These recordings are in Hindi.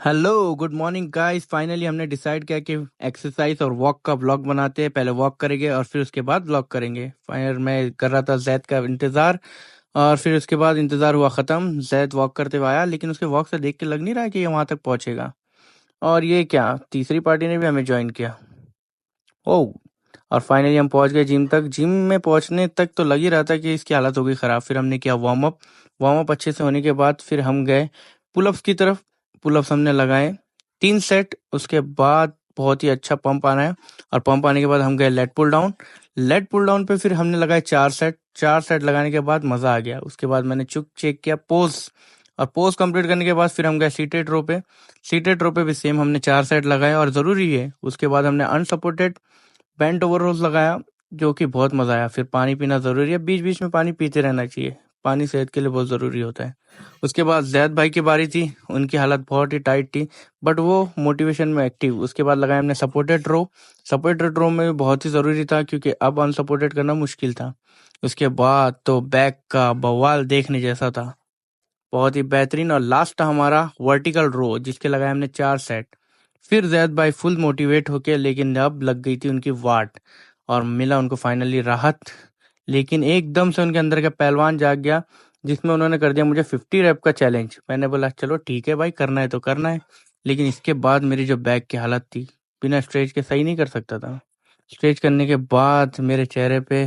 Hello good morning guys. Finally हमने डिसाइड किया कि एक्सरसाइज और वॉक का व्लॉग बनाते हैं। पहले वॉक करेंगे और फिर उसके बाद व्लॉग करेंगे। फाइनल मैं कर रहा था जैद का इंतज़ार, और फिर उसके बाद इंतज़ार हुआ ख़त्म। जैद वॉक करते हुए आया, लेकिन उसके वॉक से देख के लग नहीं रहा है कि ये वहाँ तक पहुँचेगा। और ये क्या, तीसरी पार्टी ने भी हमें ज्वाइन किया। ओह, और फाइनली हम पहुँच गए जिम तक। जिम में पहुँचने तक तो लग ही रहा था कि इसकी हालत हो गई ख़राब। फिर हमने किया वार्म अप। वार्म अप अच्छे से होने के बाद फिर हम गए पुलअप्स की तरफ। पुलअप्स हमने लगाए 3 सेट। उसके बाद बहुत ही अच्छा पंप आना है, और पंप आने के बाद हम गए lat pulldown. Lat pulldown पे फिर हमने लगाए 4 सेट। 4 सेट लगाने के बाद मज़ा आ गया। उसके बाद मैंने चेक किया पोज, और पोज कंप्लीट करने के बाद फिर हम गए सीटेड रो पे। सीटेड रो पे भी सेम हमने 4 सेट लगाए, और ज़रूरी है उसके बाद हमने अनसपोर्टेड बेंट ओवर रोज लगाया, जो कि बहुत मजा आया। फिर पानी पीना जरूरी है, बीच बीच में पानी पीते रहना चाहिए। पानी सेहत के लिए बहुत जरूरी होता है। उसके बाद जैद भाई की बारी थी। उनकी हालत बहुत ही टाइट थी, बट वो मोटिवेशन में एक्टिव। उसके बाद लगाया हमने सपोर्टेड रो। सपोर्टेड रो में भी बहुत ही जरूरी था, क्योंकि अब अनसपोर्टेड करना मुश्किल था। उसके बाद तो बैक का बवाल देखने जैसा था, बहुत ही बेहतरीन। और लास्ट था हमारा वर्टिकल रो, जिसके लगाए हमने 4 सेट। फिर जैद भाई फुल मोटिवेट होके, लेकिन अब लग गई थी उनकी वाट, और मिला उनको फाइनली राहत। लेकिन एकदम से उनके अंदर का पहलवान जाग गया, जिसमें उन्होंने कर दिया मुझे 50 रैप का चैलेंज। मैंने बोला चलो ठीक है भाई, करना है तो करना है। लेकिन इसके बाद मेरी जो बैक की हालत थी, बिना स्ट्रेच के सही नहीं कर सकता था। स्ट्रेच करने के बाद मेरे चेहरे पे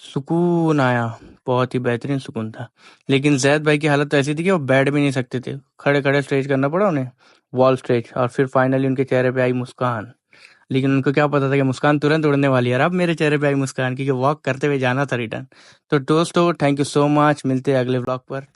सुकून आया, बहुत ही बेहतरीन सुकून था। लेकिन जैद भाई की हालत तो ऐसी थी कि वो बैठ भी नहीं सकते थे। खड़े खड़े स्ट्रेच करना पड़ा उन्हें, वॉल स्ट्रेच। और फिर फाइनली उनके चेहरे पे आई मुस्कान। लेकिन उनको क्या पता था कि मुस्कान तुरंत उड़ने वाली है। और अब मेरे चेहरे पे आई मुस्कान, क्योंकि वॉक करते हुए जाना था रिटर्न। तो दोस्तों, थैंक यू सो मच। मिलते हैं अगले व्लॉग पर।